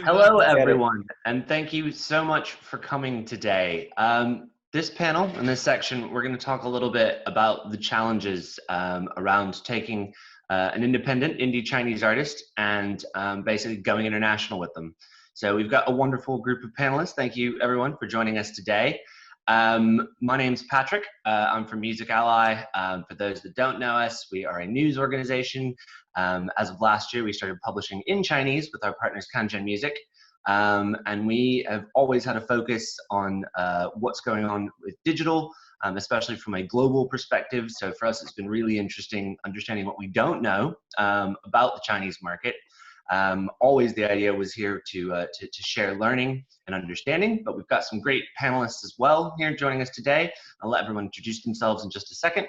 Hello, everyone, and thank you so much for coming today. This panel, in this section, we're going to talk a little bit about the challenges around taking an independent indie Chinese artist and basically going international with them. So we've got a wonderful group of panelists. Thank you, everyone, for joining us today. My name's Patrick. I'm from Music Ally. For those that don't know us, we are a news organization. As of last year, we started publishing in Chinese with our partners Kanzhen Music. And we have always had a focus on what's going on with digital, especially from a global perspective. So for us, it's been really interesting understanding what we don't know about the Chinese market. Always the idea was here to share learning and understanding, but we've got some great panelists as well here joining us today. I'll let everyone introduce themselves in just a second.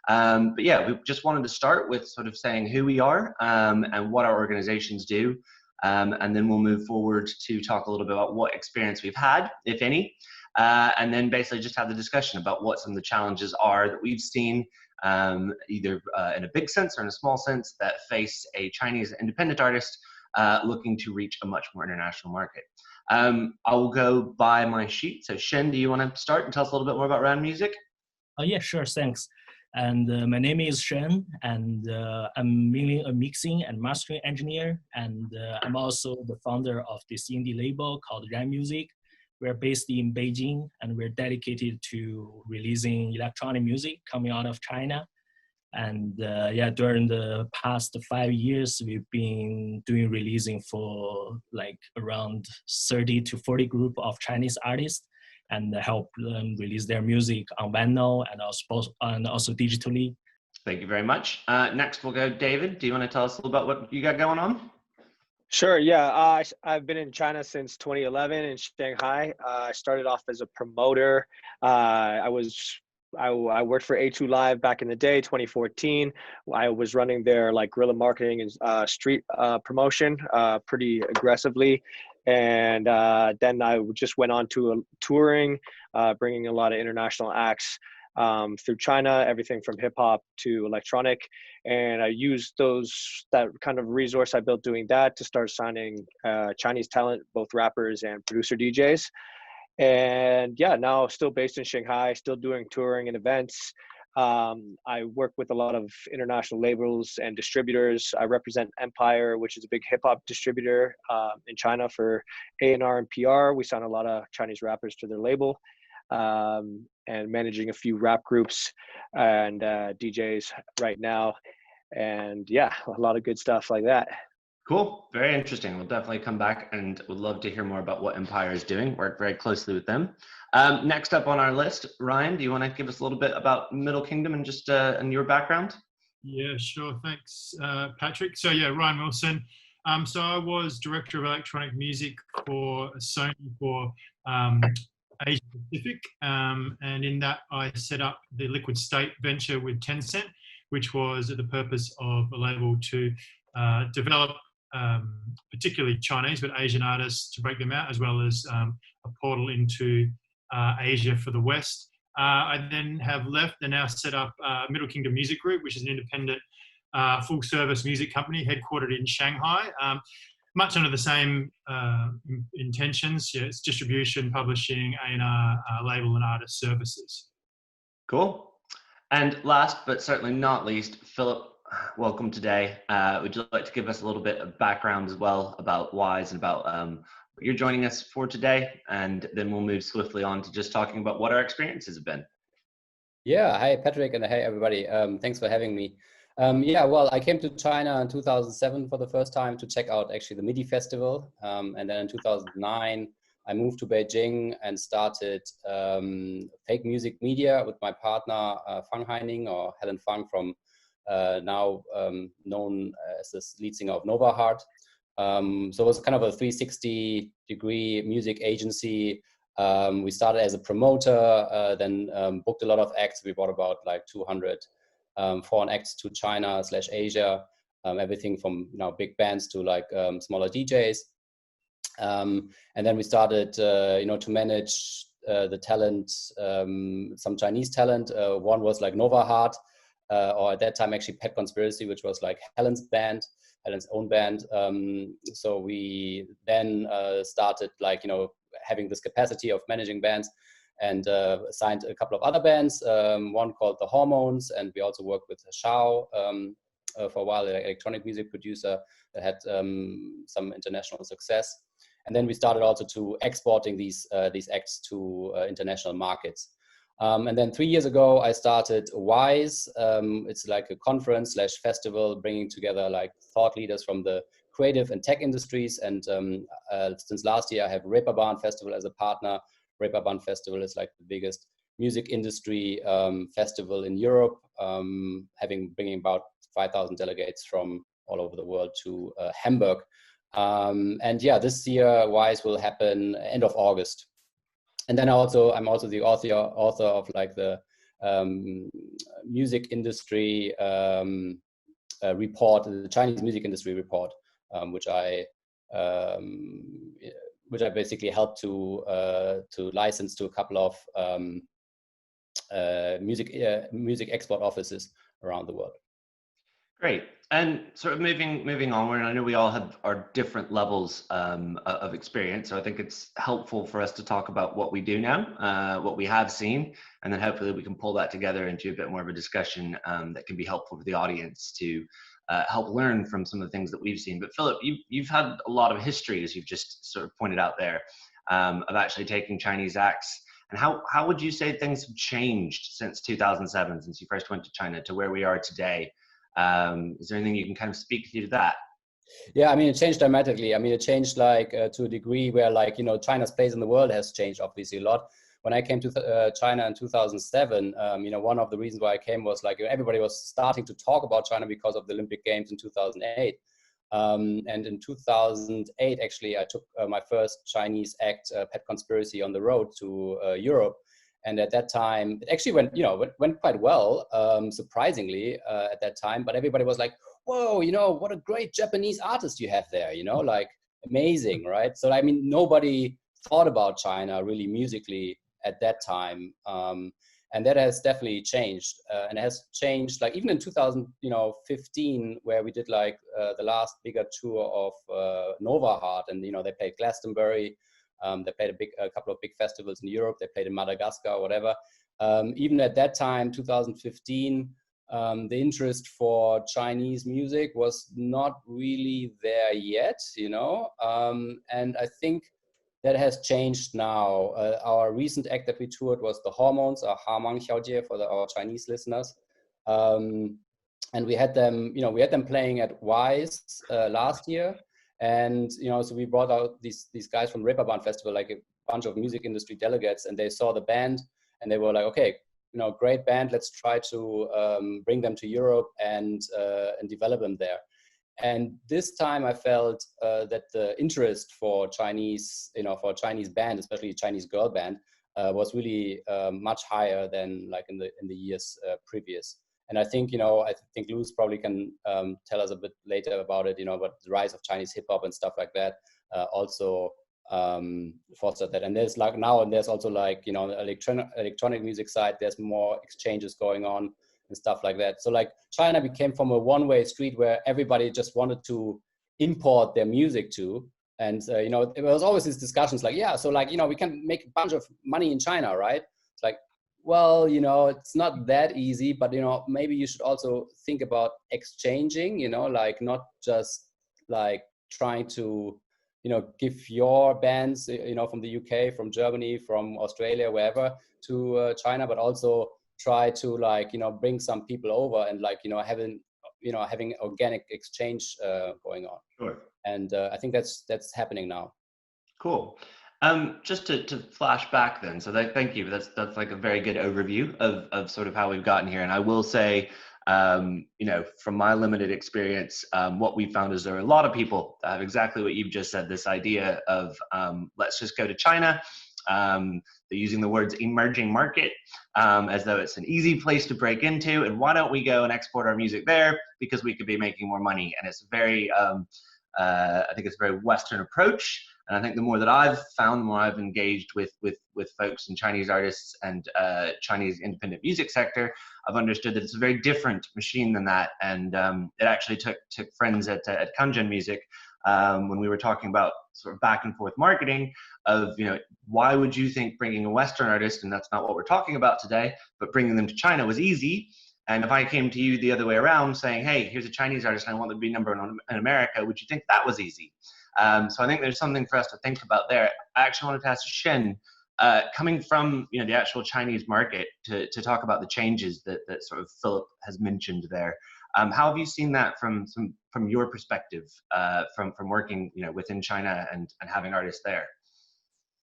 But yeah, we just wanted to start with sort of saying who we are and what our organizations do. And then we'll move forward to talk a little bit about what experience we've had, if any, and then basically just have the discussion about what some of the challenges are that we've seen either in a big sense or in a small sense that face a Chinese independent artist looking to reach a much more international market. I'll go by my sheet. So Shen, do you want to start and tell us a little bit more about Round Music? Yeah, sure, thanks. And my name is Shen, and I'm mainly a mixing and mastering engineer, and I'm also the founder of this indie label called Round Music. We're based in Beijing, and we're dedicated to releasing electronic music coming out of China. And yeah, during the past 5 years, we've been doing releasing for like around 30 to 40 group of Chinese artists, and help them release their music on vinyl and also digitally. Thank you very much. Next, we'll go David. Do you want to tell us a little about what you got going on? Sure, yeah. I've been in China since 2011 in Shanghai. I started off as a promoter. I worked for A2 Live back in the day, 2014. I was running their like guerrilla marketing and street promotion pretty aggressively. And then I just went on to touring, bringing a lot of international acts through China, everything from hip hop to electronic. And I used that kind of resource I built doing that to start signing Chinese talent, both rappers and producer DJs. And yeah, now still based in Shanghai, still doing touring and events. I work with a lot of international labels and distributors. I represent Empire, which is a big hip hop distributor in China for A&R and PR. We sign a lot of Chinese rappers to their label, and managing a few rap groups and DJs right now. And yeah, a lot of good stuff like that. Cool. Very interesting. We'll definitely come back and would love to hear more about what Empire is doing. Work very closely with them. Next up on our list, Ryan, do you want to give us a little bit about Middle Kingdom and just and your background? Yeah, sure. Thanks, Patrick. So yeah, Ryan Wilson. So I was director of electronic music for Sony for Asia Pacific. And in that, I set up the Liquid State venture with Tencent, which was the purpose of a label to develop particularly Chinese, but Asian artists to break them out, as well as a portal into Asia for the West. I then have left and now set up Middle Kingdom Music Group, which is an independent full-service music company headquartered in Shanghai. Much under the same intentions. Yeah, it's distribution, publishing, A&R, label and artist services. Cool. And last, but certainly not least, Philipp, welcome today. Would you like to give us a little bit of background as well about Wise and about what you're joining us for today? And then we'll move swiftly on to just talking about what our experiences have been. Yeah, hi Patrick, and hey everybody. Thanks for having me. Yeah, well, I came to China in 2007 for the first time to check out actually the MIDI festival. And then in 2009, I moved to Beijing and started Fake Music Media with my partner, Fang Heining, or Helen Fang, from now known as the lead singer of Nova Heart. So it was kind of a 360-degree music agency. We started as a promoter, then booked a lot of acts. We brought about like 200 foreign acts to China/Asia, everything from big bands to like smaller DJs. And then we started, to manage the talent, some Chinese talent. One was like Nova Heart, or at that time actually Pet Conspiracy, which was like Helen's band. had its own band. So we then started like, having this capacity of managing bands, and signed a couple of other bands, one called The Hormones, and we also worked with Shao for a while, an electronic music producer that had some international success. And then we started also to exporting these acts to international markets. And then 3 years ago, I started WISE. It's like a conference / festival bringing together like thought leaders from the creative and tech industries. And since last year, I have Reeperbahn Festival as a partner. Reeperbahn Festival is like the biggest music industry festival in Europe, bringing about 5,000 delegates from all over the world to Hamburg. And yeah, this year WISE will happen end of August. And then I'm also the author of like the music industry report, the Chinese music industry report, which I basically helped to license to a couple of music export offices around the world. Great. And sort of moving onward, and I know we all have our different levels of experience, so I think it's helpful for us to talk about what we do now, what we have seen, and then hopefully we can pull that together into a bit more of a discussion that can be helpful for the audience to help learn from some of the things that we've seen. But Philipp, you've had a lot of history, as you've just sort of pointed out there, of actually taking Chinese acts. And how would you say things have changed since 2007, since you first went to China, to where we are today? Is there anything you can kind of speak to that? Yeah, I mean, it changed dramatically. I mean, it changed like to a degree where like, China's place in the world has changed obviously a lot. When I came to China in 2007, one of the reasons why I came was like everybody was starting to talk about China because of the Olympic Games in 2008. And in 2008, actually, I took my first Chinese act, Pet Conspiracy, on the road to Europe. And at that time, it actually went quite well, surprisingly, at that time. But everybody was like, whoa, what a great Japanese artist you have there, like amazing, right? So, I mean, nobody thought about China really musically at that time. And that has definitely changed. And it has changed, like even in 2015, where we did like the last bigger tour of Nova Heart, and, they played Glastonbury. They played a couple of big festivals in Europe. They played in Madagascar, whatever. Even at that time, 2015, the interest for Chinese music was not really there yet, and I think that has changed now. Our recent act that we toured was The Hormones, or Hamang Xiaojie for our Chinese listeners. And we had them playing at WISE last year. And, so we brought out these guys from Reeperbahn Festival, like a bunch of music industry delegates, and they saw the band and they were like, okay, great band, let's try to bring them to Europe and develop them there. And this time I felt that the interest for Chinese, for a Chinese band, especially a Chinese girl band, was really much higher than like in the years previous. And I think, Luce probably can tell us a bit later about it, about the rise of Chinese hip hop and stuff like that also fostered that. And there's like now, and there's also like, on the electronic music side, there's more exchanges going on and stuff like that. So like China became from a one-way street where everybody just wanted to import their music to. And, it was always these discussions like, yeah, so like, we can make a bunch of money in China, right? It's like, well, it's not that easy, but, maybe you should also think about exchanging, like not just like trying to, give your bands, from the UK, from Germany, from Australia, wherever to China, but also try to like, bring some people over and like, having organic exchange going on. Sure. And I think that's happening now. Cool. Just to flash back then, so thank you. That's like a very good overview of sort of how we've gotten here. And I will say, from my limited experience, what we found is there are a lot of people that have exactly what you've just said, this idea of let's just go to China. They're using the words emerging market as though it's an easy place to break into. And why don't we go and export our music there because we could be making more money? And it's very, I think it's a very Western approach. And I think the more that I've found, the more I've engaged with folks and Chinese artists and Chinese independent music sector, I've understood that it's a very different machine than that. And it actually took friends at Kangen Music when we were talking about sort of back and forth marketing of, why would you think bringing a Western artist, and that's not what we're talking about today, but bringing them to China was easy. And if I came to you the other way around saying, hey, here's a Chinese artist and I want them to be #1 in America, would you think that was easy? So I think there's something for us to think about there. I actually wanted to ask Shen, coming from the actual Chinese market to talk about the changes that sort of Philipp has mentioned there. How have you seen that from your perspective, from working within China and having artists there?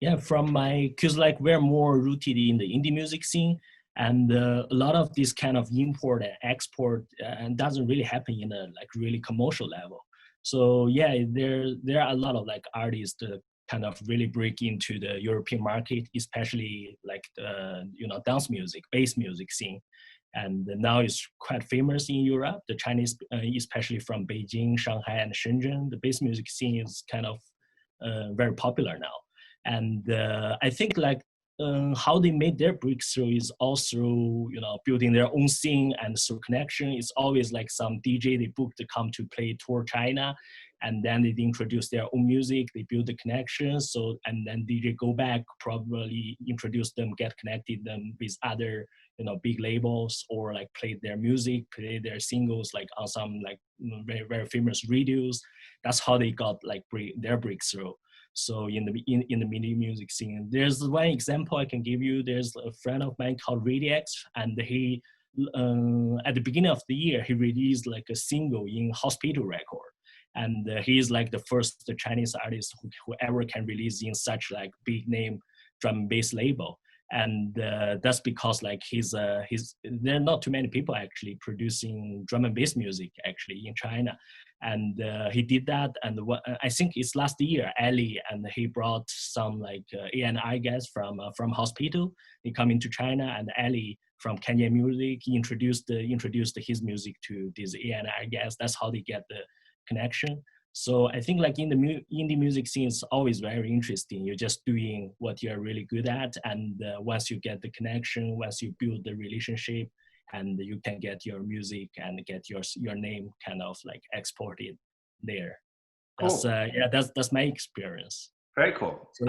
Yeah, because like we're more rooted in the indie music scene, and a lot of this kind of import and export and doesn't really happen in a like really commercial level. So yeah, there are a lot of like artists that kind of really break into the European market, especially like the dance music, bass music scene. And now it's quite famous in Europe. The Chinese, especially from Beijing, Shanghai, and Shenzhen, the bass music scene is kind of very popular now. And I think like how they made their breakthrough is also building their own scene and through connection. It's always like some DJ they book to come to play tour China, and then they introduce their own music, they build the connections. So and then DJ go back, probably introduce them, get connected them with other big labels, or like play their music, play their singles like on some like very, very famous radios. That's how they got like their breakthrough. So in the indie music scene, there's one example I can give you. There's a friend of mine called Radix, and he at the beginning of the year he released like a single in Hospital record, and he is like the first Chinese artist who ever can release in such like big name drum and bass label. And that's because like there are not too many people actually producing drum and bass music actually in China. And he did that, and I think it's last year, Ali, and he brought some like A&R guys from Hospital. He come into China, and Ali from Kenya Music introduced his music to these A&R guys. That's how they get the connection. So I think like in the indie music scene, it's always very interesting. You're just doing what you're really good at, and once you get the connection, once you build the relationship, and you can get your music and get your name kind of like exported there. That's cool. That's my experience. Very cool. So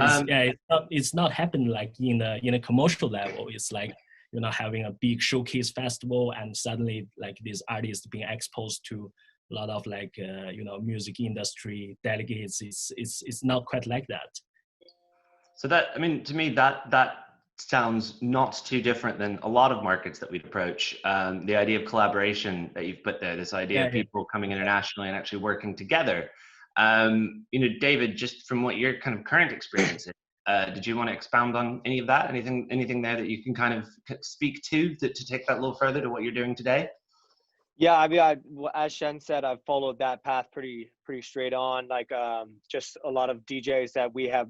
it's not happening like in a commercial level. It's like having a big showcase festival, and suddenly like these artists being exposed to a lot of like music industry delegates. It's not quite like that. So that, I mean, to me that sounds not too different than a lot of markets that we approach. The idea of collaboration that you've put there, this idea of people coming internationally and actually working together. David, just from what your kind of current experience is, did you want to expound on any of that? Anything there that you can kind of speak to take that a little further to what you're doing today? Yeah, I mean, as Shen said, I've followed that path pretty straight on. Like, just a lot of DJs that we have,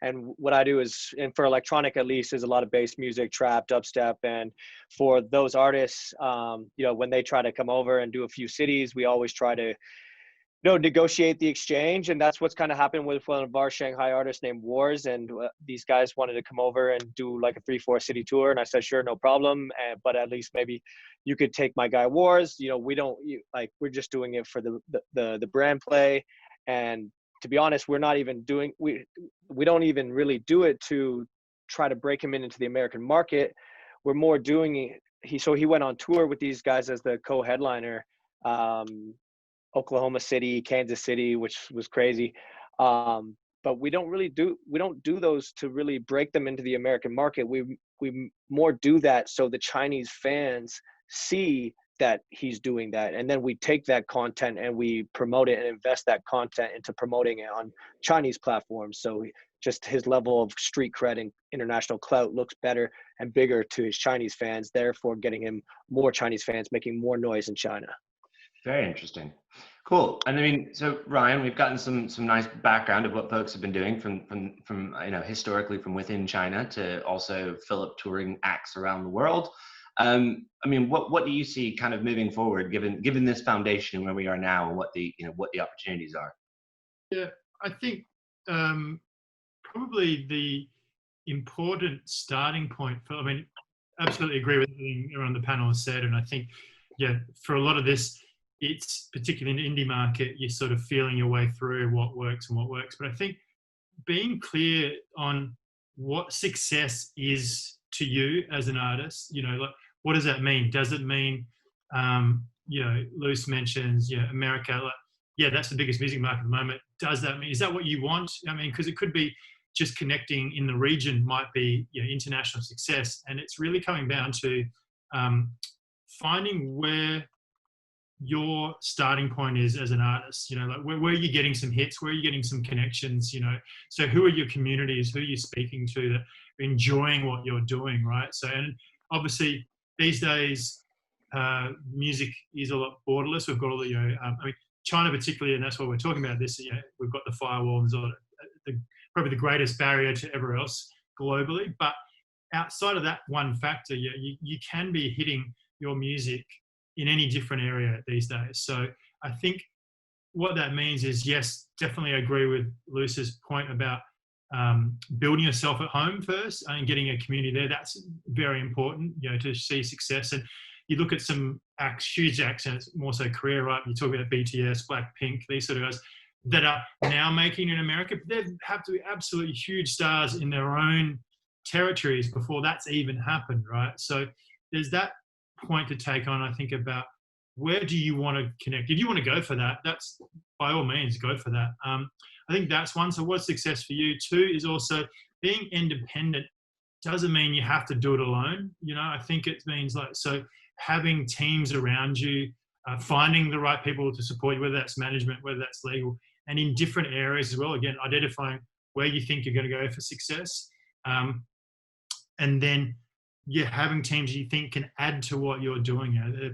and what I do is, and for electronic at least, is a lot of bass music, trap, dubstep, and for those artists, when they try to come over and do a few cities, we always try to negotiate the exchange. And that's what's kind of happened with one of our Shanghai artists named Wars. And these guys wanted to come over and do like a 3-4 city tour. And I said, sure, no problem. But at least maybe you could take my guy Wars. We're just doing it for the brand play. And to be honest, we're not even doing, we don't even really do it to try to break him into the American market. We're more doing it. So he went on tour with these guys as the co-headliner, Oklahoma City, Kansas City, which was crazy. But we don't do those to really break them into the American market. We more do that so the Chinese fans see that he's doing that. And then we take that content and we promote it and invest that content into promoting it on Chinese platforms. So just his level of street cred and international clout looks better and bigger to his Chinese fans, therefore getting him more Chinese fans, making more noise in China. Very interesting. Cool. And I mean, so Ryan, we've gotten some nice background of what folks have been doing from historically from within China to also Philipp touring acts around the world. I mean, what do you see kind of moving forward, given this foundation where we are now, and what the opportunities are? Yeah, I think probably the important starting point for, I mean, absolutely agree with everything everyone on the panel has said. And I think, yeah, for a lot of this, it's particularly in the indie market, you're sort of feeling your way through what works and what works. But I think being clear on what success is to you as an artist, you know, like, what does that mean? Does it mean, you know, Luce mentions, yeah, America, like, yeah, that's the biggest music market at the moment. Does that mean, is that what you want? I mean, because it could be just connecting in the region might be, you know, international success. And it's really coming down to finding where your starting point is as an artist, you know, like where are you getting some hits, where are you getting some connections, you know, so who are your communities, who are you speaking to that are enjoying what you're doing, right? So, and obviously these days, music is a lot borderless. We've got all the, you know, I mean, China particularly, and that's what we're talking about this, you know, we've got the firewall and sort of probably the greatest barrier to everywhere else globally. But outside of that one factor, you can be hitting your music in any different area these days. So I think what that means is, yes, definitely agree with Luce's point about building yourself at home first and getting a community there. That's very important, you know, to see success. And you look at some huge accents, more so Korea, right? You talk about BTS, Blackpink, these sort of guys that are now making it in America, but they have to be absolutely huge stars in their own territories before that's even happened, right? So there's that point to take on, I think, about where do you want to connect? If you want to go for that, that's by all means go for that. I think that's one. So what's success for you? Two is also being independent doesn't mean you have to do it alone. You know, I think it means like, so having teams around you, finding the right people to support you, whether that's management, whether that's legal, and in different areas as well. Again, identifying where you think you're going to go for success. And then you're having teams you think can add to what you're doing. You know,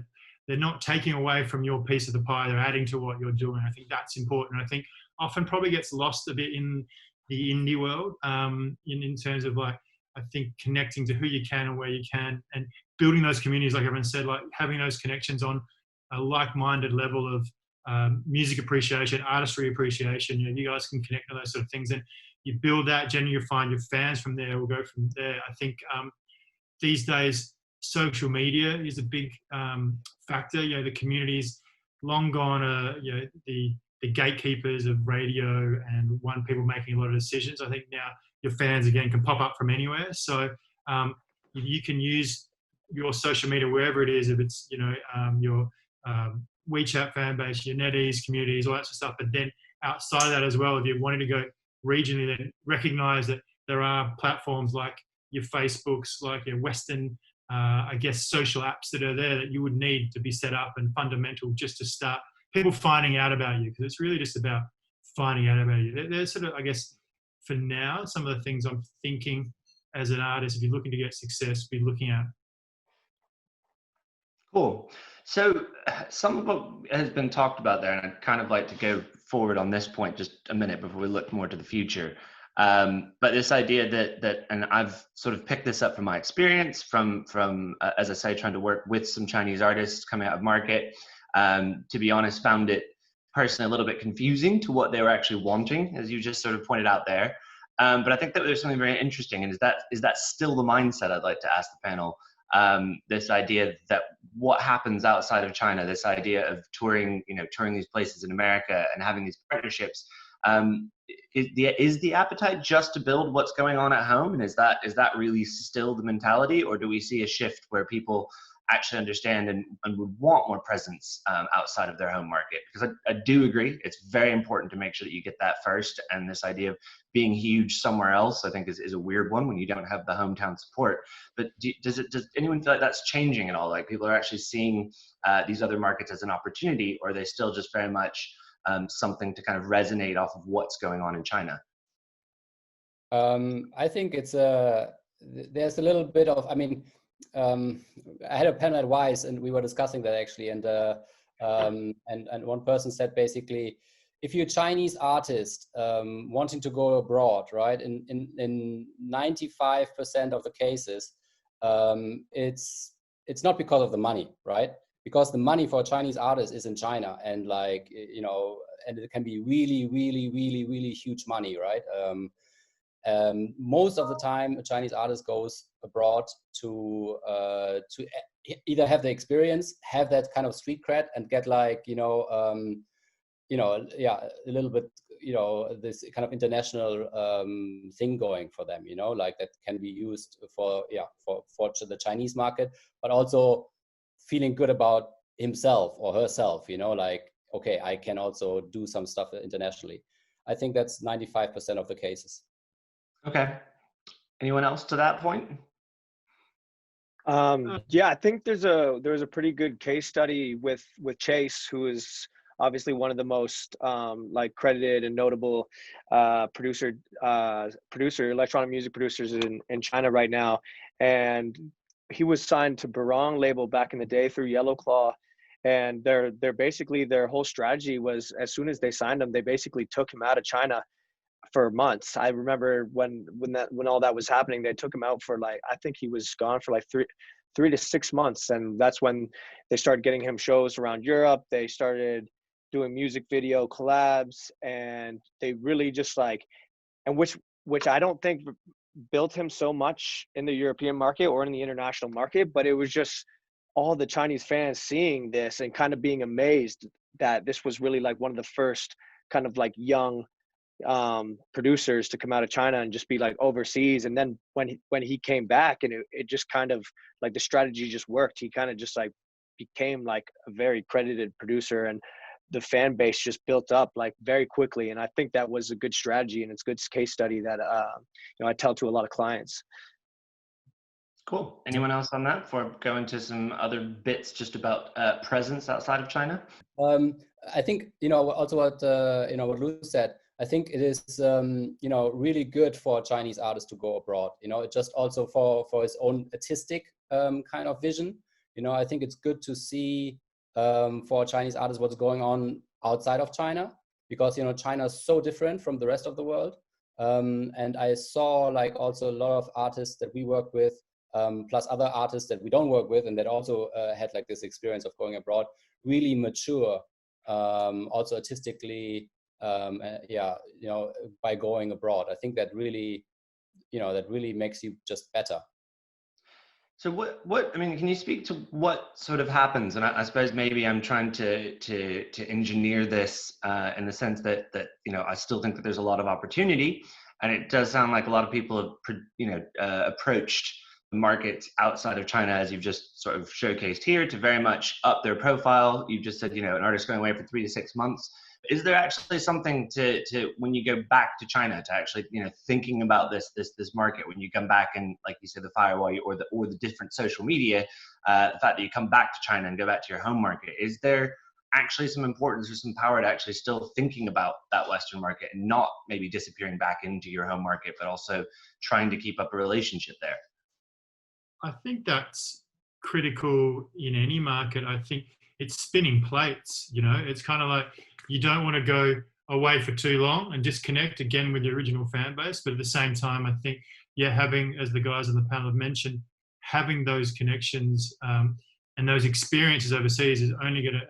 they're not taking away from your piece of the pie, they're adding to what you're doing. I think that's important. I think often probably gets lost a bit in the indie world, in terms of like, I think connecting to who you can and where you can, and building those communities, like everyone said, like having those connections on a like-minded level of music appreciation, artistry appreciation. You know, you guys can connect on those sort of things, and you build that. Generally, you find your fans from there. Will go from there. I think these days, social media is a big factor. You know, the communities long gone. You know, the gatekeepers of radio and people making a lot of decisions. I think now your fans again can pop up from anywhere. So you can use your social media wherever it is. If it's, you know, your WeChat fan base, your NetEase communities, all that sort of stuff. But then outside of that as well, if you wanted to go regionally, then recognize that there are platforms like your Facebooks, like your Western, I guess, social apps that are there that you would need to be set up and fundamental just to start people finding out about you, because it's really just about finding out about you. There's sort of, I guess, for now, some of the things I'm thinking as an artist, if you're looking to get success, be looking at. Cool. So some of what has been talked about there, and I'd kind of like to go forward on this point just a minute before we look more to the future. But this idea that, and I've sort of picked this up from my experience from as I say, trying to work with some Chinese artists coming out of market. To be honest, found it personally a little bit confusing to what they were actually wanting, as you just sort of pointed out there. But I think that there's something very interesting, and is that still the mindset I'd like to ask the panel? This idea that what happens outside of China, this idea of touring these places in America and having these partnerships, is the appetite just to build what's going on at home? And is that really still the mentality, or do we see a shift where people actually understand and would want more presence outside of their home market? Because I do agree, it's very important to make sure that you get that first, and this idea of being huge somewhere else, I think is a weird one when you don't have the hometown support. But does anyone feel like that's changing at all? Like people are actually seeing these other markets as an opportunity, or are they still just very much something to kind of resonate off of what's going on in China? I think there's a little bit of, I mean, I had a panel at WISE and we were discussing that actually, and one person said basically, if you're a Chinese artist wanting to go abroad, right, in 95% of the cases, it's not because of the money, right? Because the money for a Chinese artist is in China, and like, you know, and it can be really, really, really, really huge money, right? Most of the time, a Chinese artist goes abroad to either have the experience, have that kind of street cred, and get like yeah, a little bit, this kind of international thing going for them, like that can be used for the Chinese market, but also feeling good about himself or herself, like, okay, I can also do some stuff internationally. I think that's 95% of the cases. Okay. Anyone else to that point? Yeah, I think there's a pretty good case study with Chase, who is obviously one of the most like credited and notable electronic music producers in China right now. And he was signed to Barong label back in the day through Yellow Claw. And they're basically, their whole strategy was, as soon as they signed him, they basically took him out of China for months. I remember when all that was happening, they took him out for like, I think he was gone for like three to 6 months. And that's when they started getting him shows around Europe. They started doing music video collabs, and they really just like, and which I don't think built him so much in the European market or in the international market, but it was just all the Chinese fans seeing this and kind of being amazed that this was really like one of the first kind of like young producers to come out of China and just be like overseas. And then when he came back, and it just kind of like the strategy just worked. He kind of just like became like a very credited producer, and the fan base just built up like very quickly. And I think that was a good strategy, and it's a good case study that I tell to a lot of clients. Cool. Anyone else on that before I go into some other bits just about presence outside of China? I think, also what Luce said, I think it is, really good for a Chinese artist to go abroad. It just also for his own artistic kind of vision. I think it's good to see for a Chinese artist what's going on outside of China, because, China is so different from the rest of the world. And I saw like also a lot of artists that we work with, plus other artists that we don't work with, and that also had like this experience of going abroad, really mature, also artistically, by going abroad. I think that really, that really makes you just better. So what I mean, can you speak to what sort of happens? And I suppose maybe I'm trying to engineer this in the sense that I still think that there's a lot of opportunity, and it does sound like a lot of people have approached the markets outside of China, as you've just sort of showcased here, to very much up their profile. You just said, an artist going away for 3 to 6 months. Is there actually something to when you go back to China to actually, thinking about this market, when you come back and, like you said, the firewall or the different social media, the fact that you come back to China and go back to your home market, is there actually some importance or some power to actually still thinking about that Western market and not maybe disappearing back into your home market, but also trying to keep up a relationship there? I think that's critical in any market. I think it's spinning plates, it's kind of like, you don't want to go away for too long and disconnect again with the original fan base. But at the same time, I think, having, as the guys on the panel have mentioned, having those connections and those experiences overseas is only going to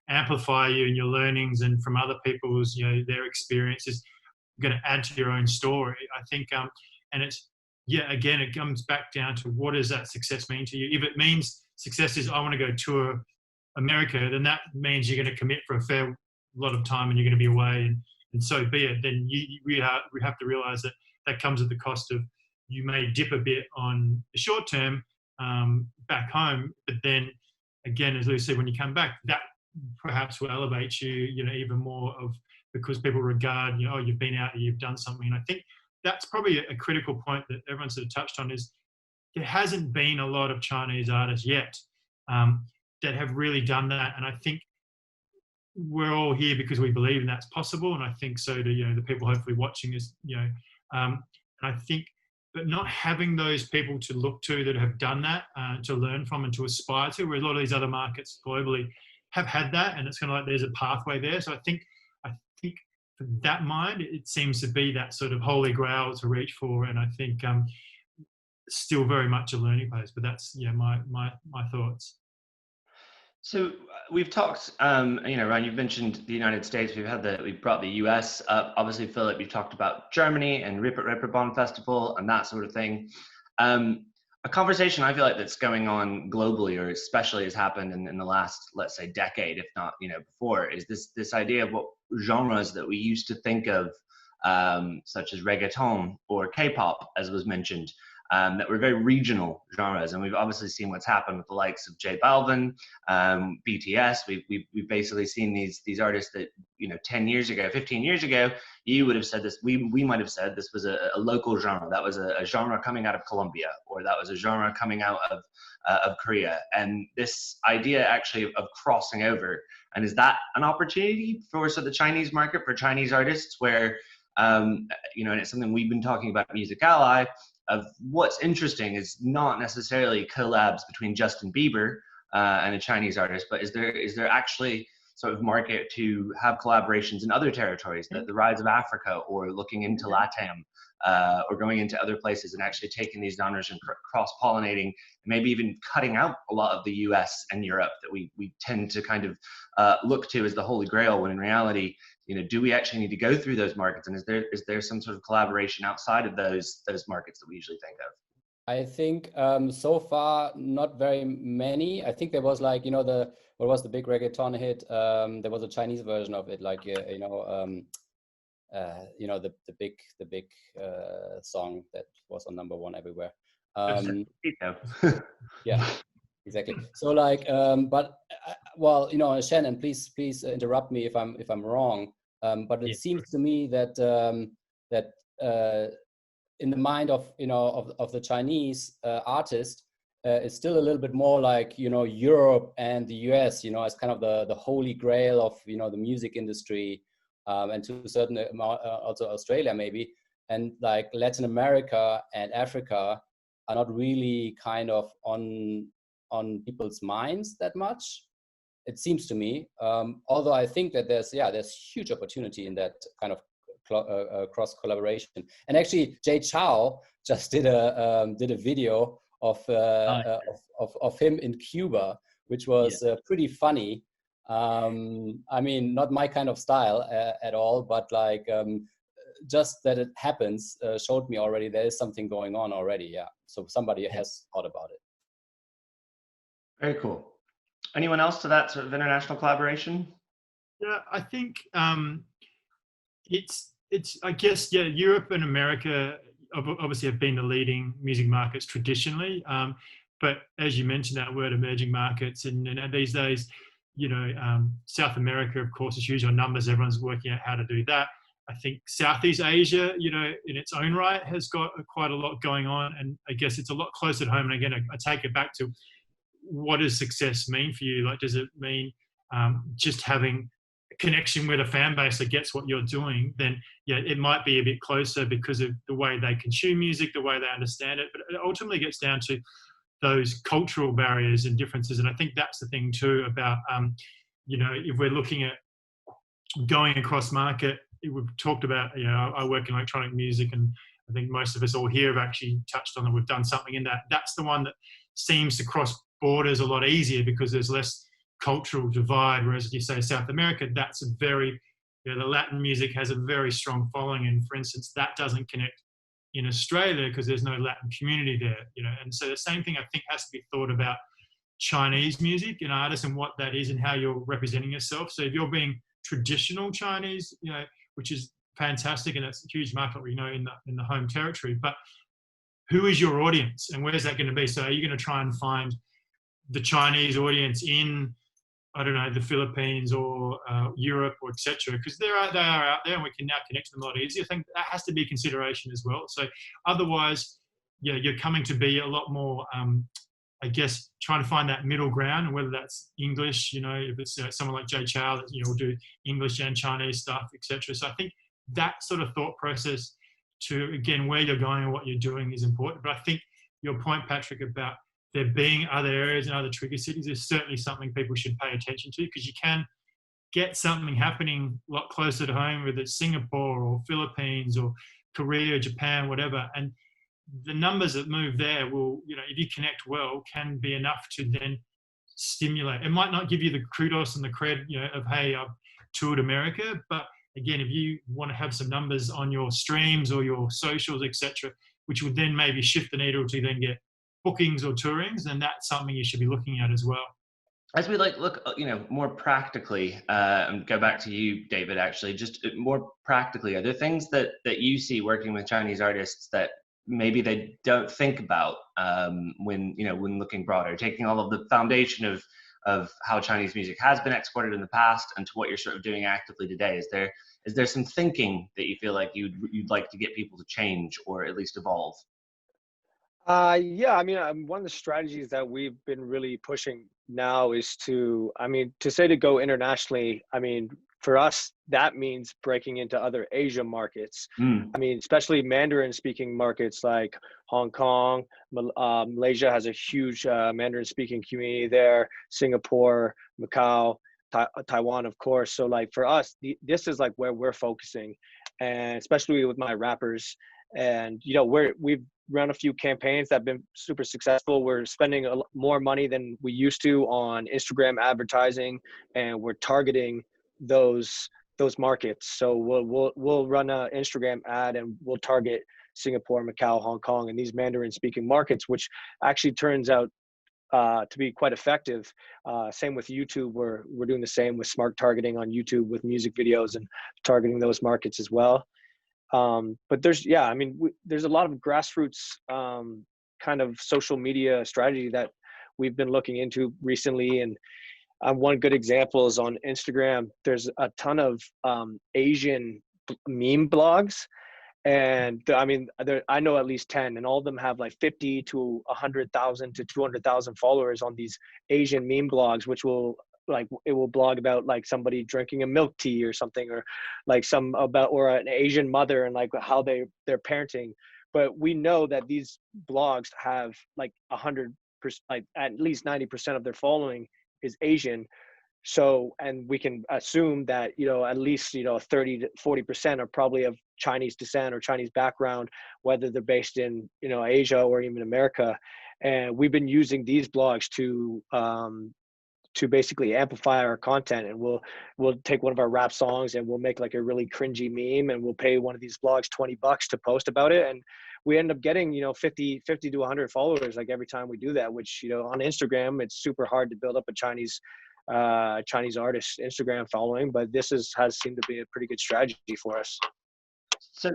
amplify you and your learnings, and from other people's, their experiences, going to add to your own story. I think, and it's, again, it comes back down to, what does that success mean to you? If it means success is, I want to go tour America, then that means you're going to commit for a fair lot of time and you're going to be away, and so be it. Then we have to realize that comes at the cost of, you may dip a bit on the short term back home, but then again, as Luce said, when you come back, that perhaps will elevate you, even more, because people regard, you've been out, you've done something. And I think that's probably a critical point that everyone sort of touched on, is there hasn't been a lot of Chinese artists yet that have really done that. And I think we're all here because we believe that's possible. And I think so do, the people hopefully watching is, and I think, but not having those people to look to that have done that, to learn from and to aspire to, where a lot of these other markets globally have had that, and it's kind of like there's a pathway there. So I think for that mind, it seems to be that sort of holy grail to reach for. And I think still very much a learning phase, but that's, my thoughts. So we've talked, you know, Ryan, you've mentioned the United States. We've brought the US up. Obviously, Philip, you've talked about Germany and Reeperbahn Festival and that sort of thing. A conversation I feel like that's going on globally, or especially has happened in the last, let's say, decade, if not, you know, before, is this idea of what genres that we used to think of, such as reggaeton or K-pop, as was mentioned, that were very regional genres. And we've obviously seen what's happened with the likes of J Balvin, BTS. We've basically seen these artists that, you know, 10 years ago, 15 years ago, you would have said this, we might have said this was a local genre. That was a genre coming out of Colombia, or that was a genre coming out of Korea. And this idea actually of crossing over, and is that an opportunity for the Chinese market, for Chinese artists, where, you know, and it's something we've been talking about at Music Ally, of what's interesting is not necessarily collabs between Justin Bieber and a Chinese artist, but is there actually sort of market to have collaborations in other territories, the rise of Africa, or looking into LATAM, or going into other places and actually taking these genres and cross-pollinating, maybe even cutting out a lot of the US and Europe that we tend to kind of look to as the holy grail, when in reality, you know, do we actually need to go through those markets? And is there some sort of collaboration outside of those markets that we usually think of? I think so far not very many. I think there was, like, you know, what was the big reggaeton hit? There was a Chinese version of it, like, you know, the big song that was on #1 everywhere. Yeah, exactly. So, like, but well, you know, Shen, and please interrupt me if I'm wrong. But it seems to me that in the mind of, you know, of the Chinese artist, it's still a little bit more like, you know, Europe and the US, you know, as kind of the holy grail of, you know, the music industry, and to a certain amount also Australia maybe, and like Latin America and Africa are not really kind of on people's minds that much, it seems to me. Although I think that there's huge opportunity in that kind of cross collaboration. And actually, Jay Chou just did a video of him in Cuba, which was pretty funny. I mean, not my kind of style at all, but like just that it happens showed me already there is something going on already. Yeah, so somebody has thought about it. Very cool. Anyone else to that sort of international collaboration? Yeah, I think it's I guess, yeah, Europe and America obviously have been the leading music markets traditionally, but as you mentioned that word, emerging markets, and these days, you know, South America, of course, is huge on numbers. Everyone's working out how to do that. I think Southeast Asia, you know, in its own right, has got quite a lot going on, and I guess it's a lot closer to home. And again, I take it back to, what does success mean for you? Like, does it mean just having a connection with a fan base that gets what you're doing? Then, yeah, it might be a bit closer because of the way they consume music, the way they understand it. But it ultimately gets down to those cultural barriers and differences. And I think that's the thing too about, you know, if we're looking at going across market, we've talked about, you know, I work in electronic music, and I think most of us all here have actually touched on it. We've done something in that. That's the one that seems to cross borders a lot easier because there's less cultural divide. Whereas if you say South America, that's a very, you know, the Latin music has a very strong following. And for instance, that doesn't connect in Australia because there's no Latin community there, you know. And so the same thing I think has to be thought about Chinese music and artists and what that is and how you're representing yourself. So if you're being traditional Chinese, you know, which is fantastic, and it's a huge market, we know, in the home territory, but who is your audience and where's that going to be? So are you going to try and find the Chinese audience in, I don't know, the Philippines or Europe or etc.? Because they are out there, and we can now connect them a lot easier. I think that has to be a consideration as well. So otherwise, yeah, you're coming to be a lot more, I guess, trying to find that middle ground, and whether that's English, you know, if it's someone like Jay Chou that, you know, will do English and Chinese stuff, etc. So I think that sort of thought process to, again, where you're going and what you're doing is important. But I think your point, Patrick, about there being other areas and other trigger cities is certainly something people should pay attention to, because you can get something happening a lot closer to home, whether it's Singapore or Philippines or Korea, Japan, whatever. And the numbers that move there will, you know, if you connect well, can be enough to then stimulate. It might not give you the kudos and the credit, of, hey, I've toured America, but again, if you want to have some numbers on your streams or your socials, etc., which would then maybe shift the needle to then get bookings or tourings, then that's something you should be looking at as well. As we look, more practically, and go back to you, David, actually, just more practically, are there things that you see working with Chinese artists that maybe they don't think about when looking broader, taking all of the foundation of how Chinese music has been exported in the past and to what you're sort of doing actively today? Is there some thinking that you feel like you'd like to get people to change or at least evolve? Yeah, I mean, one of the strategies that we've been really pushing now is to go internationally. I mean, for us, that means breaking into other Asia markets. I mean, especially Mandarin-speaking markets like Hong Kong, Malaysia has a huge Mandarin-speaking community there, Singapore, Macau, Taiwan, of course. So like for us, this is like where we're focusing, and especially with my rappers. And we've run a few campaigns that have been super successful. We're spending more money than we used to on Instagram advertising, and we're targeting those markets. So we'll run an Instagram ad and we'll target Singapore, Macau, Hong Kong, and these Mandarin speaking markets, which actually turns out to be quite effective. Same with YouTube. We're doing the same with smart targeting on YouTube with music videos and targeting those markets as well. But there's a lot of grassroots kind of social media strategy that we've been looking into recently. And one good example is on Instagram. There's a ton of Asian meme blogs. And I mean, I know at least 10, and all of them have like 50 to 100,000 to 200,000 followers on these Asian meme blogs, which will blog about like somebody drinking a milk tea or something, or like or an Asian mother and like how they're parenting. But we know that these blogs have like 100%, like at least 90% of their following is Asian. So, and we can assume that, at least, 30 to 40% are probably of Chinese descent or Chinese background, whether they're based in, Asia or even America. And we've been using these blogs to basically amplify our content. And we'll take one of our rap songs and we'll make like a really cringy meme, and we'll pay one of these blogs $20 to post about it. And we end up getting, 50 to 100 followers like every time we do that, which, on Instagram, it's super hard to build up a Chinese artist Instagram following, but this has seemed to be a pretty good strategy for us. So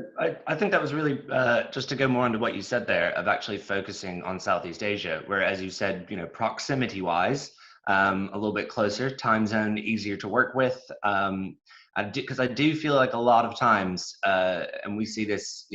I think that was really, just to go more into what you said there, of actually focusing on Southeast Asia, where, as you said, proximity-wise, a little bit closer, time zone easier to work with. Because I do feel like a lot of times, and we see this,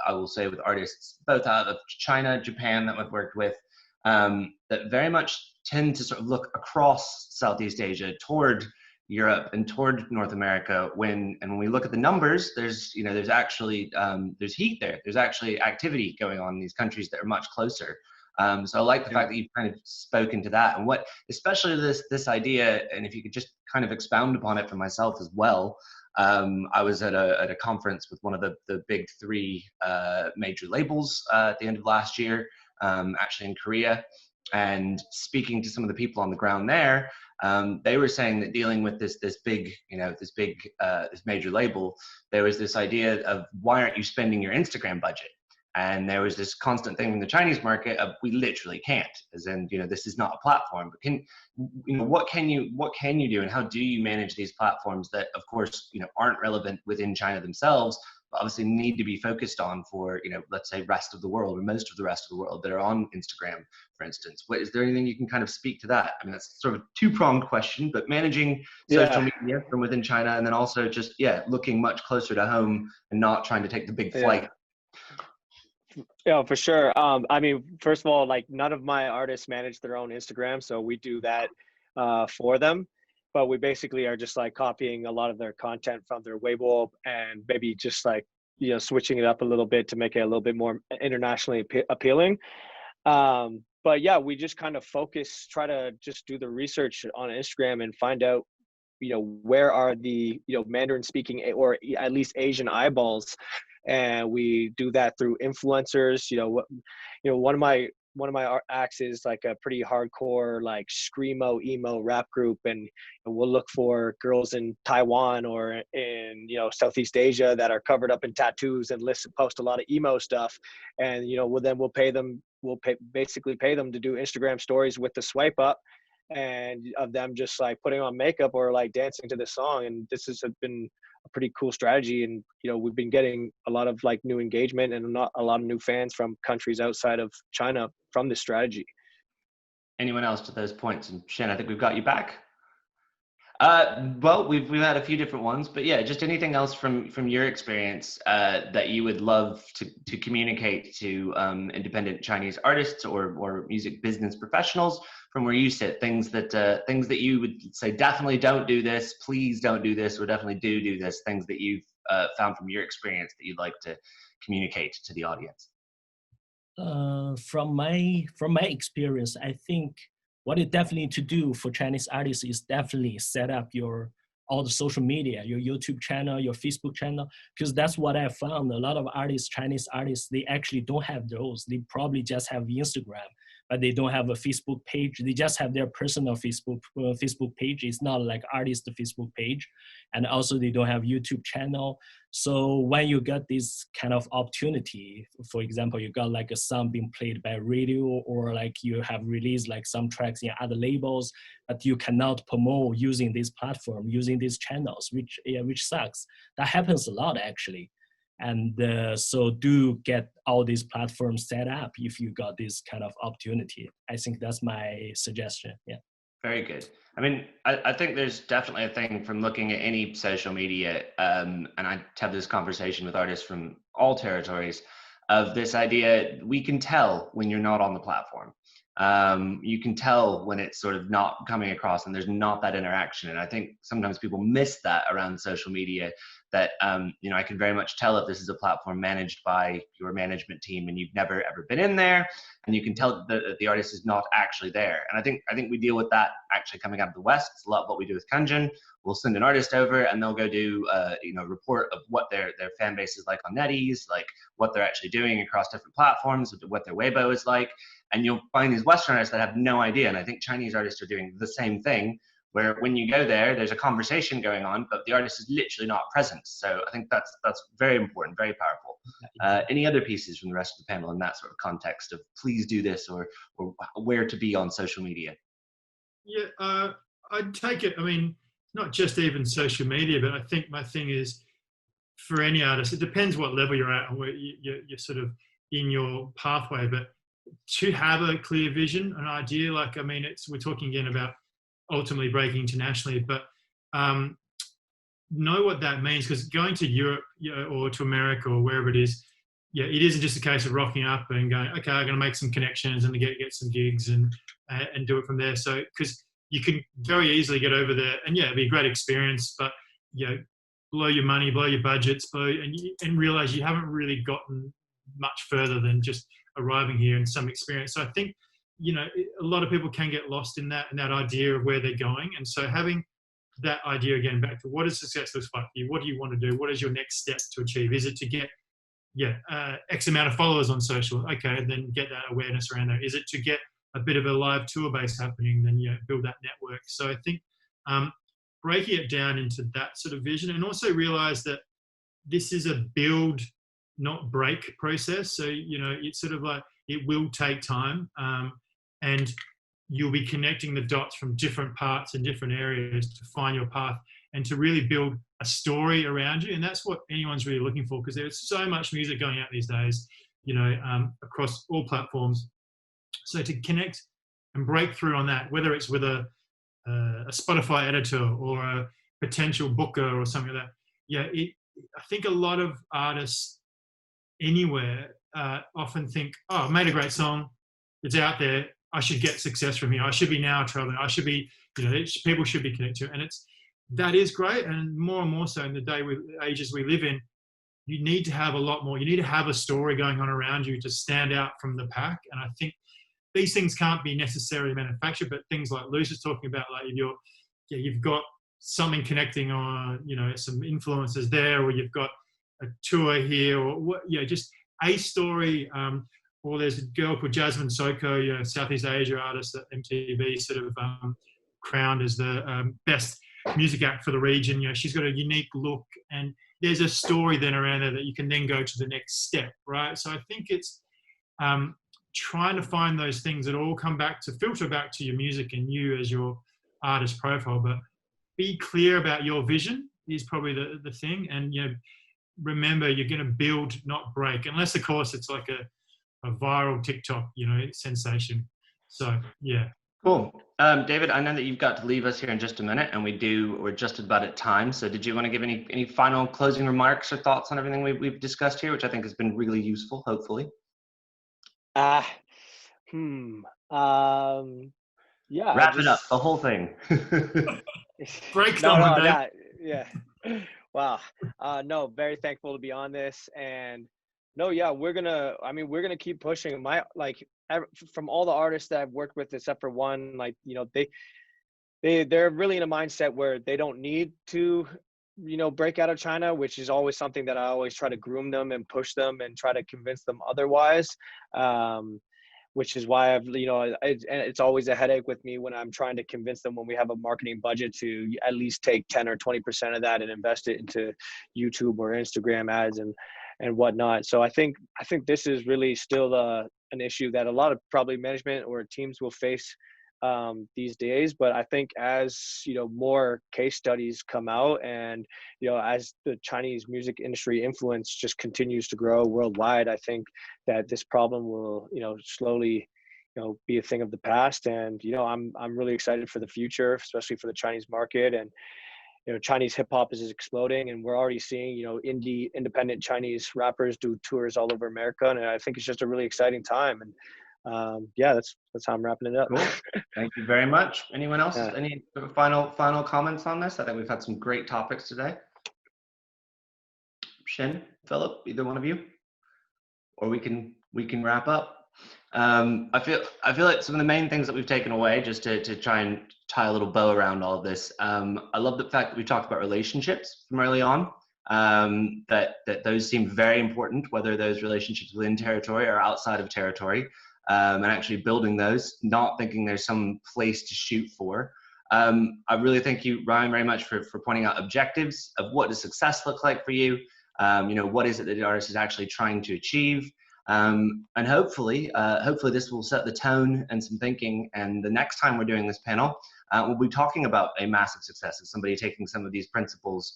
I will say with artists both out of China, Japan that we've worked with, that very much tend to sort of look across Southeast Asia toward Europe and toward North America. When we look at the numbers, there's actually there's heat there. There's actually activity going on in these countries that are much closer. So I like the fact that you've kind of spoken to that, and what, especially this idea, and if you could just kind of expound upon it for myself as well. I was at a conference with one of the big three major labels at the end of last year, actually in Korea, and speaking to some of the people on the ground there. They were saying that dealing with this major label, there was this idea of, why aren't you spending your Instagram budget? And there was this constant thing in the Chinese market of, we literally can't, as in, this is not a platform. But what can you do, and how do you manage these platforms that, of course, aren't relevant within China themselves, but obviously need to be focused on for, let's say, rest of the world, or most of the rest of the world that are on Instagram, for instance. Is there anything you can kind of speak to that? I mean, that's sort of a two-pronged question, but managing social media from within China, and then also just, looking much closer to home and not trying to take the big flight. Yeah, for sure. I mean, first of all, like, none of my artists manage their own Instagram, so we do that for them. But we basically are just like copying a lot of their content from their Weibo, and maybe just like, switching it up a little bit to make it a little bit more internationally appealing. But yeah, we just kind of try to just do the research on Instagram and find out, where are the, Mandarin speaking or at least Asian eyeballs. And we do that through influencers. One of my one of my acts is like a pretty hardcore like screamo emo rap group, and we'll look for girls in Taiwan or in Southeast Asia that are covered up in tattoos and post a lot of emo stuff, and we'll basically pay them to do Instagram stories with the swipe up and of them just like putting on makeup or like dancing to the song. And this has been a pretty cool strategy, and we've been getting a lot of like new engagement and not a lot of new fans from countries outside of China from this strategy. Anyone else to those points? And Shen, I think we've got you back. Well, we've had a few different ones, but yeah, just anything else from your experience that you would love to communicate to independent Chinese artists or music business professionals from where you sit. Things that you would say definitely don't do this, please don't do this, or definitely do this. Things that you've found from your experience that you'd like to communicate to the audience. From my experience, I think what you definitely need to do for Chinese artists is definitely set up all the social media, your YouTube channel, your Facebook channel, because that's what I found. A lot of artists, Chinese artists, they actually don't have those. They probably just have Instagram, but they don't have a Facebook page. They just have their personal Facebook page. It's not like artist Facebook page. And also they don't have YouTube channel. So when you get this kind of opportunity, for example, you got like a song being played by radio, or like you have released like some tracks in other labels, but you cannot promote using this platform, using these channels, which sucks. That happens a lot actually. And so do get all these platforms set up if you got this kind of opportunity. I think that's my suggestion. Yeah. Very good. I mean, I think there's definitely a thing from looking at any social media, and I have this conversation with artists from all territories, of this idea, we can tell when you're not on the platform. You can tell when it's sort of not coming across and there's not that interaction. And I think sometimes people miss that around social media, that, I can very much tell if this is a platform managed by your management team and you've never ever been in there, and you can tell that the artist is not actually there. And I think we deal with that actually coming out of the West. It's a lot of what we do with Kanjin. We'll send an artist over and they'll go do a report of what their fan base is like on NetEase, like what they're actually doing across different platforms, what their Weibo is like. And you'll find these Western artists that have no idea. And I think Chinese artists are doing the same thing, where when you go there, there's a conversation going on, but the artist is literally not present. So I think that's very important, very powerful. Any other pieces from the rest of the panel in that sort of context of please do this, or where to be on social media? Yeah, I'd take it. I mean, not just even social media, but I think my thing is for any artist, it depends what level you're at and where you're sort of in your pathway, but to have a clear vision, an idea, like, I mean, we're talking again about ultimately breaking internationally, but know what that means, because going to Europe or to America or wherever it is, it isn't just a case of rocking up and going, okay, I'm going to make some connections and get some gigs and do it from there. So, because you can very easily get over there and it'd be a great experience, but blow your money, blow your budgets, and realize you haven't really gotten much further than just arriving here and some experience. So I think, a lot of people can get lost in that idea of where they're going. And so having that idea, again, back to what does success look like for you? What do you want to do? What is your next step to achieve? Is it to get X amount of followers on social? Okay, and then get that awareness around that. Is it to get a bit of a live tour base happening? Then build that network. So I think breaking it down into that sort of vision, and also realize that this is a build, not break process. So it's sort of like it will take time, and you'll be connecting the dots from different parts and different areas to find your path and to really build a story around you. And that's what anyone's really looking for, because there's so much music going out these days, across all platforms. So to connect and break through on that, whether it's with a Spotify editor or a potential booker or something like that. I think a lot of artists anywhere often think, oh, I made a great song, it's out there, I should get success from here, I should be now traveling, I should be, people should be connected to it. And that is great, and more so in the ages we live in, you need to have a lot more, you need to have a story going on around you to stand out from the pack. And I think these things can't be necessarily manufactured, but things like Luce is talking about, like if you've got something connecting on, some influences there, or you've got a tour here, or just a story or there's a girl called Jasmine Soko, Southeast Asia artist that MTV sort of crowned as the best music act for the region. She's got a unique look, and there's a story then around there that you can then go to the next step, right? So I think it's trying to find those things that all come back to filter back to your music and you as your artist profile, but be clear about your vision is probably the thing. And remember, you're going to build, not break, unless of course it's like a viral TikTok sensation. So yeah. Cool. David, I know that you've got to leave us here in just a minute, and we're just about at time. So did you want to give any final closing remarks or thoughts on everything we've discussed here, which I think has been really useful, hopefully? Yeah. Wrap it up, the whole thing. Break down. Yeah. Wow. No, very thankful to be on this, and we're gonna keep pushing. From all the artists that I've worked with, except for one, they're really in a mindset where they don't need to, break out of China, which is always something that I always try to groom them and push them and try to convince them otherwise. Which is why it's always a headache with me when I'm trying to convince them when we have a marketing budget to at least take 10 or 20% of that and invest it into YouTube or Instagram ads and whatnot. So I think this is really still an issue that a lot of probably management or teams will face these days. But I think as more case studies come out, and as the Chinese music industry influence just continues to grow worldwide, I think that this problem will slowly be a thing of the past. And I'm really excited for the future, especially for the Chinese market. And Chinese hip hop is exploding, and we're already seeing independent Chinese rappers do tours all over America, and I think it's just a really exciting time. And that's how I'm wrapping it up. Cool. Thank you very much. Anyone else? Any final comments on this? I think we've had some great topics today. Shen, Philip, either one of you, or we can wrap up. I feel like some of the main things that we've taken away, just to try and tie a little bow around all of this. I love the fact that we talked about relationships from early on. That those seem very important, whether those relationships within territory or outside of territory. And actually building those, not thinking there's some place to shoot for. I really thank you, Ryan, very much for pointing out objectives of what does success look like for you. What is it that the artist is actually trying to achieve? And hopefully this will set the tone and some thinking. And the next time we're doing this panel, we'll be talking about a massive success of somebody taking some of these principles,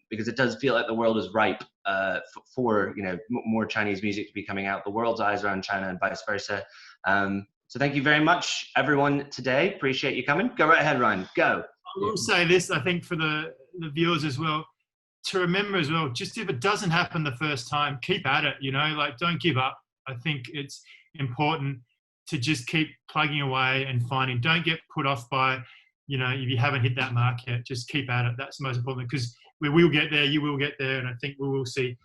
because it does feel like the world is ripe for more Chinese music to be coming out. The world's eyes are on China and vice versa. So thank you very much, everyone, today. Appreciate you coming. Go right ahead, Ryan. Go. I will say this, I think, for the viewers as well, to remember as well, just if it doesn't happen the first time, keep at it, don't give up. I think it's important to just keep plugging away and finding. Don't get put off by, if you haven't hit that mark yet, just keep at it. That's the most important, because we will get there, you will get there, and I think we will see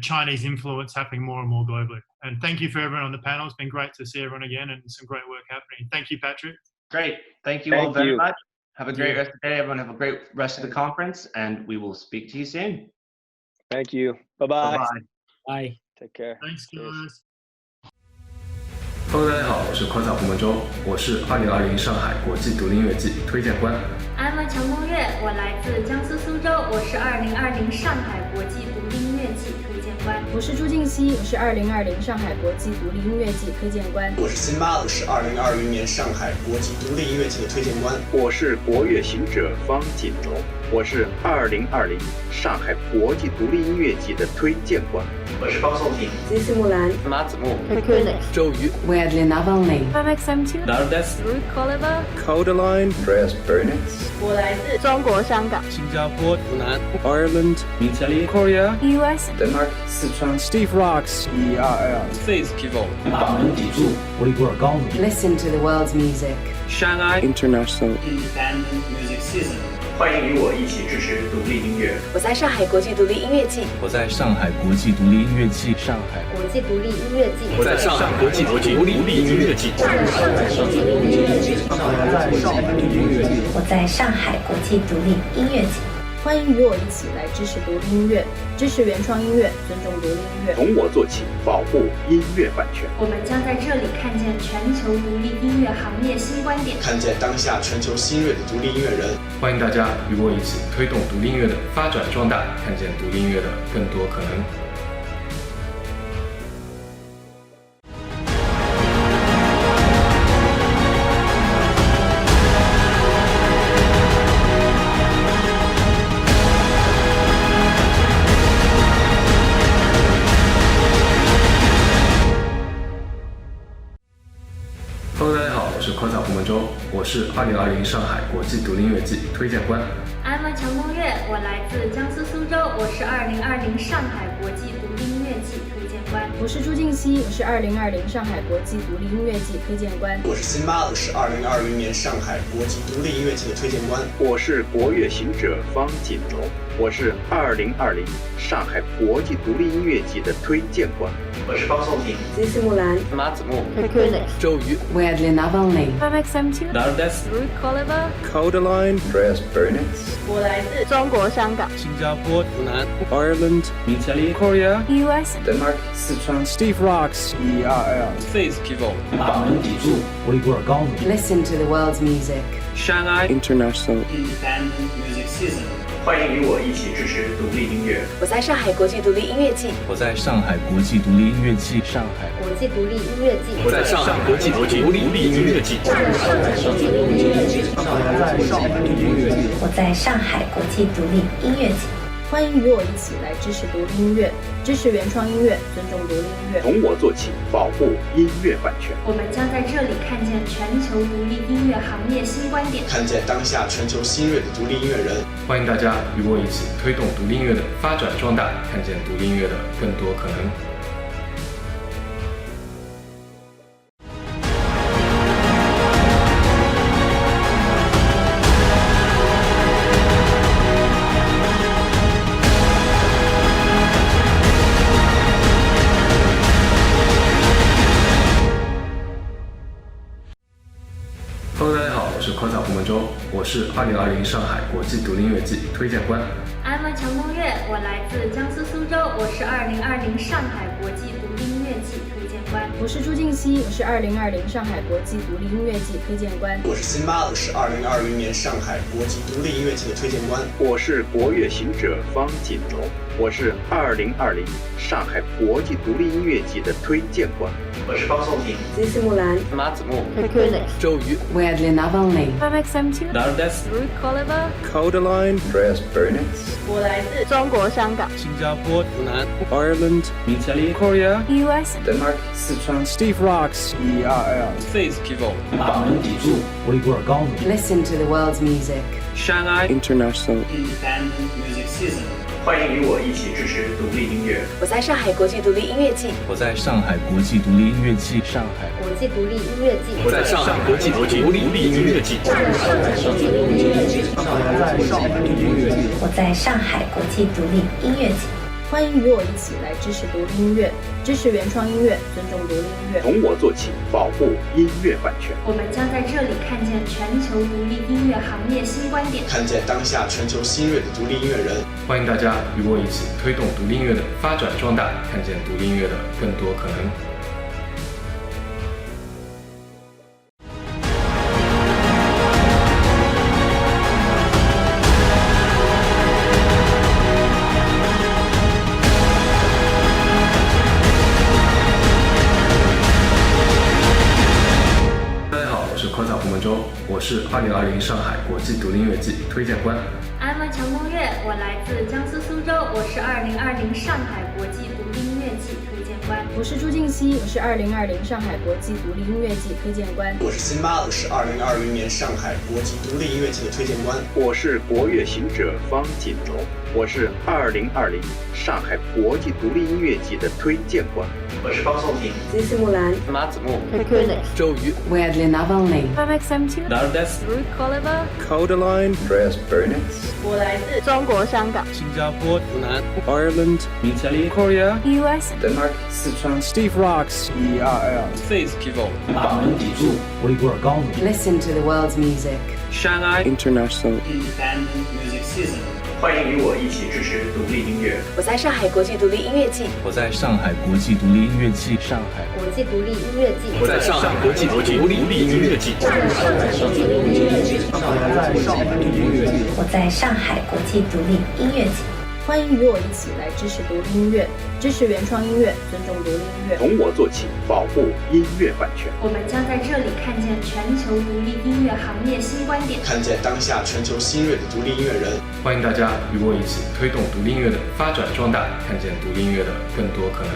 Chinese influence happening more and more globally. And thank you for everyone on the panel. It's been great to see everyone again, and some great work happening. Thank you, Patrick. Great. Thank you all very much. Have a great rest of the day. Everyone have a great rest of the conference, and we will speak to you soon. Thank you. Bye-bye. Bye-bye. Bye. Take care. Thanks, guys. Hello，大家好，我是宽嫂胡文忠，我是2020上海国际独立音乐季推荐官。I'm 陈梦月，我来自江苏苏州，我是2020上海国际独立音乐季推荐官。我是朱静熙，我是2020上海国际独立音乐季推荐官。我是辛巴，我是2020年上海国际独立音乐季的推荐官。我是国乐行者方锦龙，我是2020上海国际独立音乐季的推荐官。我是方颂婷，金丝木兰，马子木，周瑜 Weirdly Navalny， 5XM2， Nardes， Ruth Oliver， Codaline， Andreas Bernitz， 我来自中国香港、新加坡、湖南 Ireland， Italy， Korea， US， Denmark， 四川 Steve Rocks， Faith Kivo， 大门砥柱，布里古尔高子。 Listen to the world's music， Shanghai International Independent Music Season。欢迎与我一起支持独立音乐。我在上海国际独立音乐季，我在上海国际独立音乐季，上海国际独立音乐季，我在上海国际独立音乐季，我在上海国际独立音乐季。欢迎与我一起来支持独立音乐，支持原创音乐，尊重独立音乐。从我做起，保护音乐版权。我们将在这里看见全球独立音乐行业新观点，看见当下全球新锐的独立音乐人。欢迎大家与我一起推动独立音乐的发展壮大，看见独立音乐的更多可能。Hello， 大家好，我是科草胡梦舟，我是2020上海国际独立音乐季推荐官。I'm 强东月，我来自江苏苏州，我是2020上海国际独立音乐季推荐官。我是朱静熙，我是2020上海国际独立音乐季推荐官。我是辛巴，我是2020年上海国际独立音乐季的推荐官。我是国乐行者方锦龙，我是2020上海国际独立音乐季的推荐官。我是方颂婷，这是木兰，马子木，周瑜 Weirdly Navalny, Nardes Codeline Andreas Bernitz， 我来自中国香港、新加坡、湖南、Ireland Italy Korea US Denmark 四川 Steve Rocks ERL Faith Kivo 大门砥柱维吾尔高子 listen to the world's music. Shanghai International Independent Music Season， 欢迎与我一起支持独立音乐。我在上海国际独立音乐季，我在上海国际独立音乐季，上海国际独立音乐季，我在上海国际独立音乐季，我在上海国际独立音乐季。欢迎与我一起来支持独立音乐，支持原创音乐，尊重独立音乐。从我做起，保护音乐版权。我们将在这里看见全球独立音乐行业新观点，看见当下全球新锐的独立音乐人。欢迎大家与我一起推动独立音乐的发展壮大，看见独立音乐的更多可能。Hello， 大家好，我是科草胡梦舟，我是2020上海国际独立音乐季推荐官。I'm 强东月，我来自江苏苏州，我是2020上海国际独立音乐季推荐官。我是朱静熙，我是2020上海国际独立音乐季推荐官。我是辛巴，我是2020年上海国际独立音乐季的推荐官。我是国乐行者方锦龙，我是2020上海国际独立音乐季的推荐官。我是方颂婷，这是木兰，马子木，周瑜 Weirdly Navalny, Nardes Codeline Andreas Bernitz， 我来自中国香港、新加坡、湖南、Ireland Italy Korea US Denmark 四川 Steve Rocks ERL Faith Kivo 大门砥柱维吾尔高子 listen to the world's music. Shanghai International Independent Music Season， 欢迎与我一起支持独立音乐。我在上海国际独立音乐季，我在上海国际独立音乐季，上海国际独立音乐季，我在上海国际独立音乐季，我在上海国际独立音乐季。欢迎与我一起来支持独立音乐，支持原创音乐，尊重独立音乐。从我做起，保护音乐版权。我们将在这里看见全球独立音乐行业新观点，看见当下全球新锐的独立音乐人。欢迎大家与我一起推动独立音乐的发展壮大，看见独立音乐的更多可能。大家好，我是科草胡梦舟，我是2020上海国际独立音乐季推荐官。I'm 强东月，我来自江苏苏州，我是2020上海国际独立音乐季推荐官。我是朱静熙，我是2020上海国际独立音乐季推荐官。我是辛巴，我是2020年上海国际独立音乐季的推荐官。我是国乐行者方锦龙，我是2020上海国际独立音乐季的推荐官。我是方颂婷，这是木兰，马子木，周瑜 Weirdly Navalny, Nardes Codeline Andreas Bernitz， 我来自中国香港、新加坡、湖南、Ireland Italy Korea US Denmark 四川 Steve Rocks ERL Faith Kivo 大门砥柱维吾尔高子 listen to the world's music. Shanghai International Independent Music Season，欢迎与我一起支持独立音乐。我在上海国际独立音乐季。我在上海国际独立音乐季。上海国际独立音乐季。我在上海国际独立音乐季。我在上海国际独立音乐季。欢迎与我一起来支持独立音乐，支持原创音乐，尊重独立音乐。从我做起，保护音乐版权。我们将在这里看见全球独立音乐行业新观点，看见当下全球新锐的独立音乐人。欢迎大家与我一起推动独立音乐的发展壮大，看见独立音乐的更多可能。